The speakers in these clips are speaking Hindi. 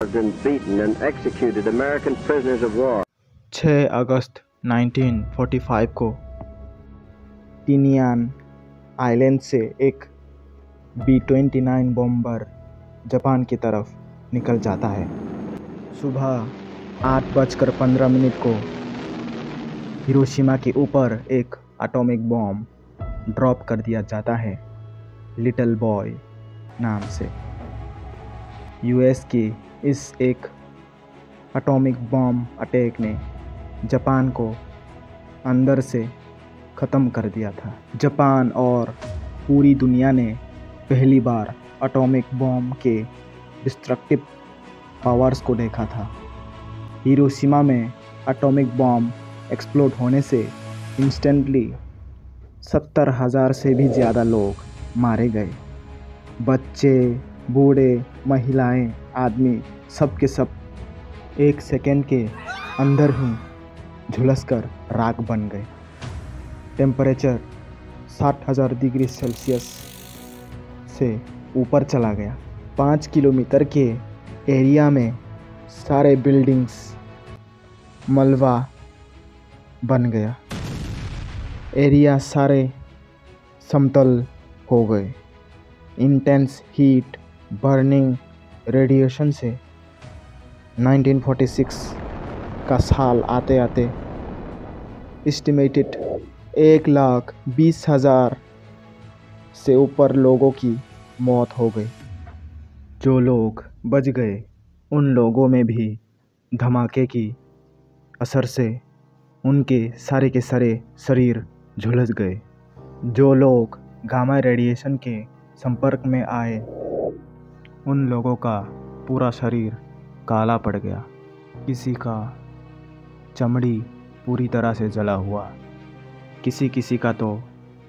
and beaten and executed American prisoners of war. 6 अगस्त 1945 को टिनियान आइलैंड से एक B-29 बॉम्बर जापान की तरफ निकल जाता है। सुबह 8:15 को हिरोशिमा के ऊपर एक एटॉमिक बॉम्ब ड्रॉप कर दिया जाता है, लिटिल बॉय नाम से। यूएस की इस एक एटॉमिक बॉम्ब अटैक ने जापान को अंदर से ख़त्म कर दिया था। जापान और पूरी दुनिया ने पहली बार एटॉमिक बॉम्ब के डिस्ट्रक्टिव पावर्स को देखा था। हिरोशिमा में एटॉमिक बॉम्ब एक्सप्लोड होने से इंस्टेंटली 70,000 से भी ज़्यादा लोग मारे गए। बच्चे, बूढ़े, महिलाएं, आदमी सब के सब एक सेकेंड के अंदर ही झुलसकर राख बन गए। टेम्परेचर 60,000 डिग्री सेल्सियस से ऊपर चला गया। 5 किलोमीटर के एरिया में सारे बिल्डिंग्स मलबा बन गया। एरिया सारे समतल हो गए। इंटेंस हीट, बर्निंग, रेडिएशन से 1946 का साल आते आते एस्टिमेटेड 1,20,000 से ऊपर लोगों की मौत हो गई। जो लोग बच गए उन लोगों में भी धमाके की असर से उनके सारे के सारे शरीर झुलस गए। जो लोग गामा रेडिएशन के संपर्क में आए उन लोगों का पूरा शरीर काला पड़ गया। किसी का चमड़ी पूरी तरह से जला हुआ, किसी का तो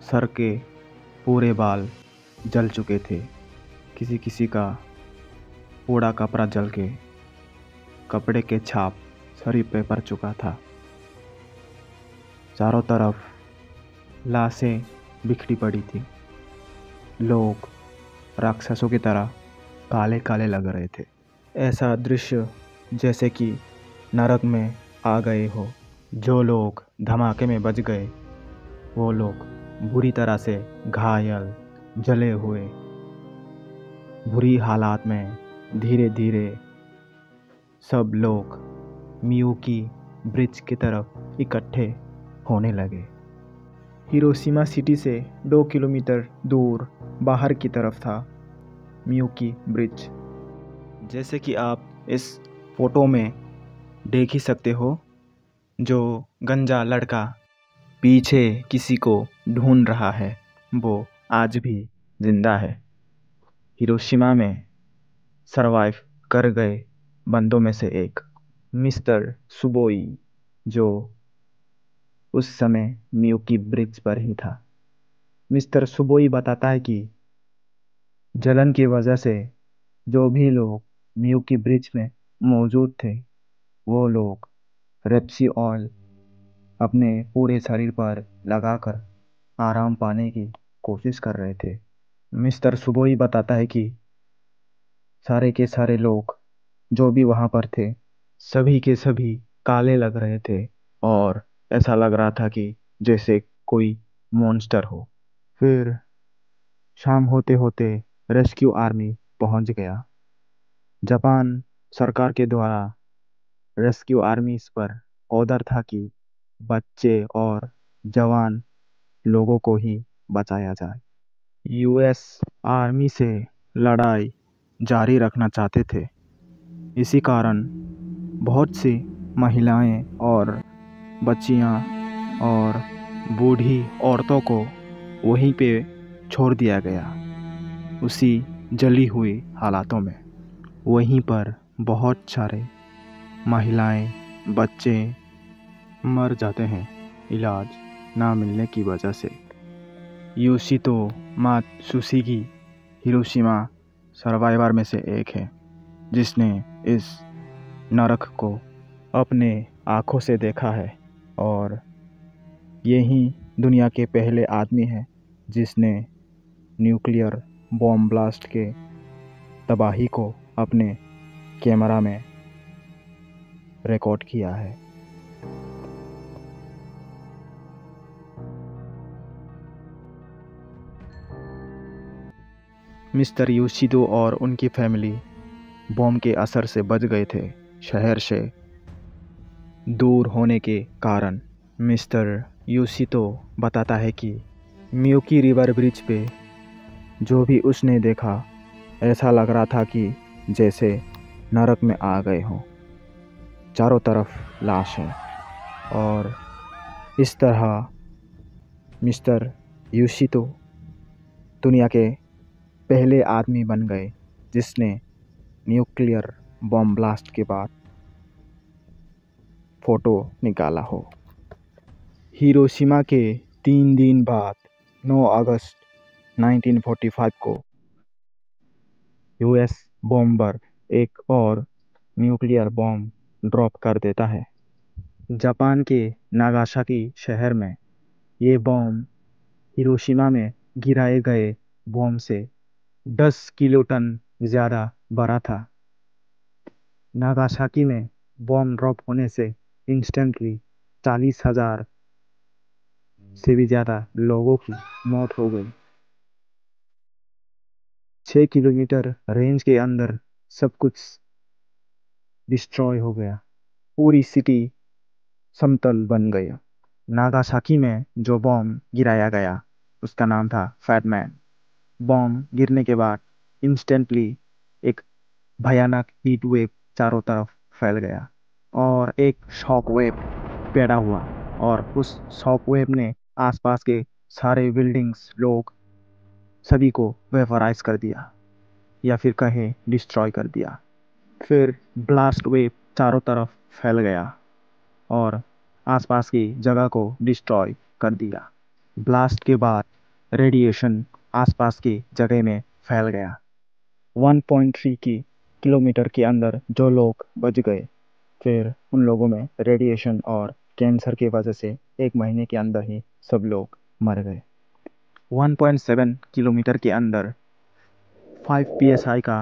सर के पूरे बाल जल चुके थे, किसी का पूरा कपड़ा जल के कपड़े के छाप शरीर पे पड़ चुका था। चारों तरफ लाशें बिखरी पड़ी थी। लोग राक्षसों की तरह काले काले लग रहे थे। ऐसा दृश्य जैसे कि नरक में आ गए हो। जो लोग धमाके में बच गए वो लोग बुरी तरह से घायल, जले हुए, बुरी हालात में धीरे धीरे सब लोग मियुकी ब्रिज की तरफ इकट्ठे होने लगे। हिरोशिमा सिटी से 2 किलोमीटर दूर बाहर की तरफ था मियुकी ब्रिज। जैसे कि आप इस फोटो में देख ही सकते हो, जो गंजा लड़का पीछे किसी को ढूंढ रहा है वो आज भी जिंदा है। हिरोशिमा में सरवाइव कर गए बंदों में से एक मिस्टर सुबोई, जो उस समय मियुकी ब्रिज पर ही था। मिस्टर सुबोई बताता है कि जलन की वजह से जो भी लोग मियुकी ब्रिज में मौजूद थे वो लोग रेप्सी ऑयल अपने पूरे शरीर पर लगाकर आराम पाने की कोशिश कर रहे थे। मिस्टर सुबोई बताता है कि सारे के सारे लोग जो भी वहाँ पर थे सभी के सभी काले लग रहे थे और ऐसा लग रहा था कि जैसे कोई मॉन्स्टर हो। फिर शाम होते होते रेस्क्यू आर्मी पहुँच गया। जापान सरकार के द्वारा रेस्क्यू आर्मीज पर ऑर्डर था कि बच्चे और जवान लोगों को ही बचाया जाए। यूएस आर्मी से लड़ाई जारी रखना चाहते थे। इसी कारण बहुत सी महिलाएं और बच्चियां और बूढ़ी औरतों को वहीं पे छोड़ दिया गया। उसी जली हुई हालातों में वहीं पर बहुत सारे महिलाएं, बच्चे मर जाते हैं इलाज ना मिलने की वजह से। योशितो मात्सुशिगी हिरोशिमा सर्वाइवर में से एक है जिसने इस नरक को अपने आँखों से देखा है और यही दुनिया के पहले आदमी हैं जिसने न्यूक्लियर बॉम्ब ब्लास्ट के तबाही को अपने कैमरा में रिकॉर्ड किया है। मिस्टर यूशिदो और उनकी फैमिली बॉम्ब के असर से बच गए थे। शहर से दूर होने के कारण मिस्टर यूशिदो बताता है कि मियोकी रिवर ब्रिज पे जो भी उसने देखा ऐसा लग रहा था कि जैसे नरक में आ गए हों। चारों तरफ लाश है और इस तरह मिस्टर यूशिदो दुनिया के पहले आदमी बन गए जिसने न्यूक्लियर बॉम्ब ब्लास्ट के बाद फ़ोटो निकाला हो। हिरोशिमा के 3 दिन बाद 9 अगस्त 1945 को यूएस बॉम्बर एक और न्यूक्लियर बॉम्ब ड्रॉप कर देता है। जापान के नागासाकी शहर में ये बॉम्ब हिरोशिमा में गिराए गए बॉम्ब से 10 किलोटन ज़्यादा बड़ा था। नागासाकी में बॉम्ब ड्रॉप होने से इंस्टेंटली 40,000 से भी ज़्यादा लोगों की मौत हो गई। 6 किलोमीटर रेंज के अंदर सब कुछ डिस्ट्रॉय हो गया। पूरी सिटी समतल बन गया। नागासाकी में जो बॉम्ब गिराया गया उसका नाम था फैटमैन। बॉम्ब गिरने के बाद इंस्टेंटली एक भयानक हीट वेव चारों तरफ फैल गया और एक शॉक वेव पैदा हुआ और उस शॉक वेव ने आसपास के सारे बिल्डिंग्स लोग सभी को वेपराइज कर दिया या फिर कहें डिस्ट्रॉय कर दिया। फिर ब्लास्ट वेव चारों तरफ फैल गया और आसपास की जगह को डिस्ट्रॉय कर दिया। ब्लास्ट के बाद रेडिएशन आसपास की जगह में फैल गया। 1.3 किलोमीटर के अंदर जो लोग बच गए फिर उन लोगों में रेडिएशन और कैंसर की वजह से 1 महीने के अंदर ही सब लोग मर गए। 1.7 किलोमीटर के अंदर 5 psi का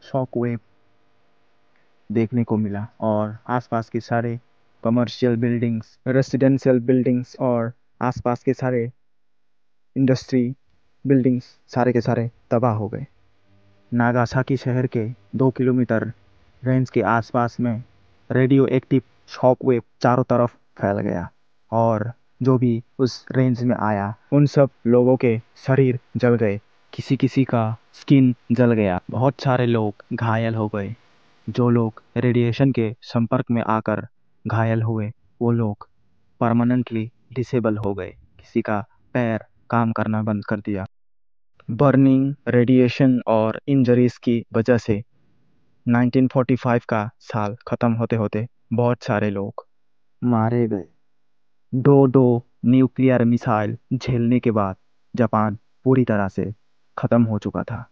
शॉक वेव देखने को मिला और आसपास के सारे कमर्शियल बिल्डिंग्स, रेसिडेंशियल बिल्डिंग्स और आसपास के सारे इंडस्ट्री बिल्डिंग्स सारे के सारे तबाह हो गए। नागासाकी शहर के 2 किलोमीटर रेंज के आसपास में रेडियो एक्टिव शॉक वेव चारों तरफ फैल गया और जो भी उस रेंज में आया उन सब लोगों के शरीर जल गए। किसी किसी का स्किन जल गया। बहुत सारे लोग घायल हो गए। जो लोग रेडिएशन के संपर्क में आकर घायल हुए वो लोग परमानेंटली डिसेबल हो गए। किसी का पैर काम करना बंद कर दिया। बर्निंग, रेडिएशन और इंजरीज की वजह से 1945 का साल ख़त्म होते होते बहुत सारे लोग मारे गए। दो न्यूक्लियर मिसाइल झेलने के बाद जापान पूरी तरह से ख़त्म हो चुका था।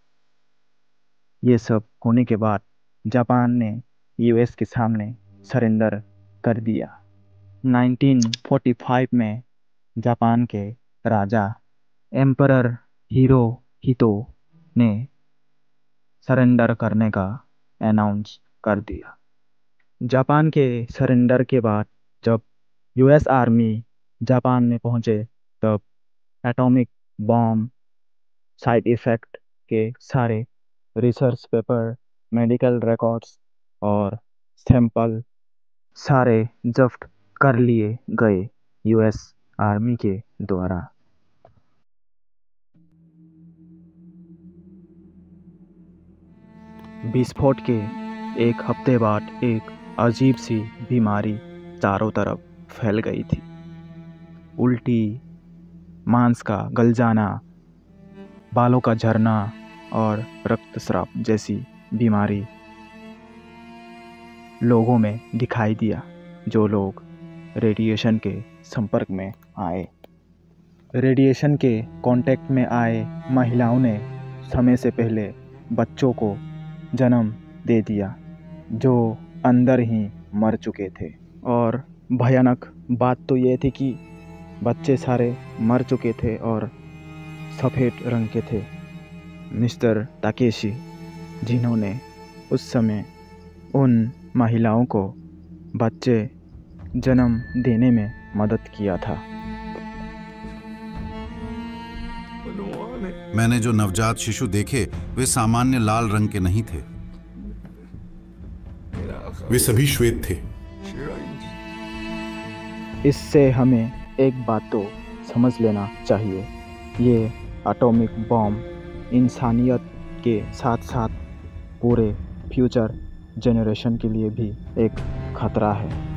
ये सब होने के बाद जापान ने यूएस के सामने सरेंडर कर दिया। 1945 में जापान के राजा एम्परर हिरोहितो ने सरेंडर करने का अनाउंस कर दिया। जापान के सरेंडर के बाद जब यूएस आर्मी जापान में पहुंचे तब एटॉमिक बॉम्ब साइड इफ़ेक्ट के सारे रिसर्च पेपर, मेडिकल रिकॉर्ड्स और सैंपल सारे जब्त कर लिए गए यूएस आर्मी के द्वारा। विस्फोट के एक हफ्ते बाद एक अजीब सी बीमारी चारों तरफ फैल गई थी। उल्टी, मांस का गल जाना, बालों का झरना और रक्तस्राव जैसी बीमारी लोगों में दिखाई दिया जो लोग रेडिएशन के संपर्क में आए। रेडिएशन के कांटेक्ट में आए महिलाओं ने समय से पहले बच्चों को जन्म दे दिया जो अंदर ही मर चुके थे। और भयानक बात तो ये थी कि बच्चे सारे मर चुके थे और सफ़ेद रंग के थे। मिस्टर ताकेशी जिन्होंने उस समय उन महिलाओं को बच्चे जन्म देने में मदद किया था। मैंने जो नवजात शिशु देखे वे सामान्य लाल रंग के नहीं थे, वे सभी श्वेत थे। इससे हमें एक बात तो समझ लेना चाहिए, ये एटॉमिक बॉम्ब इंसानियत के साथ साथ पूरे फ्यूचर जनरेशन के लिए भी एक खतरा है।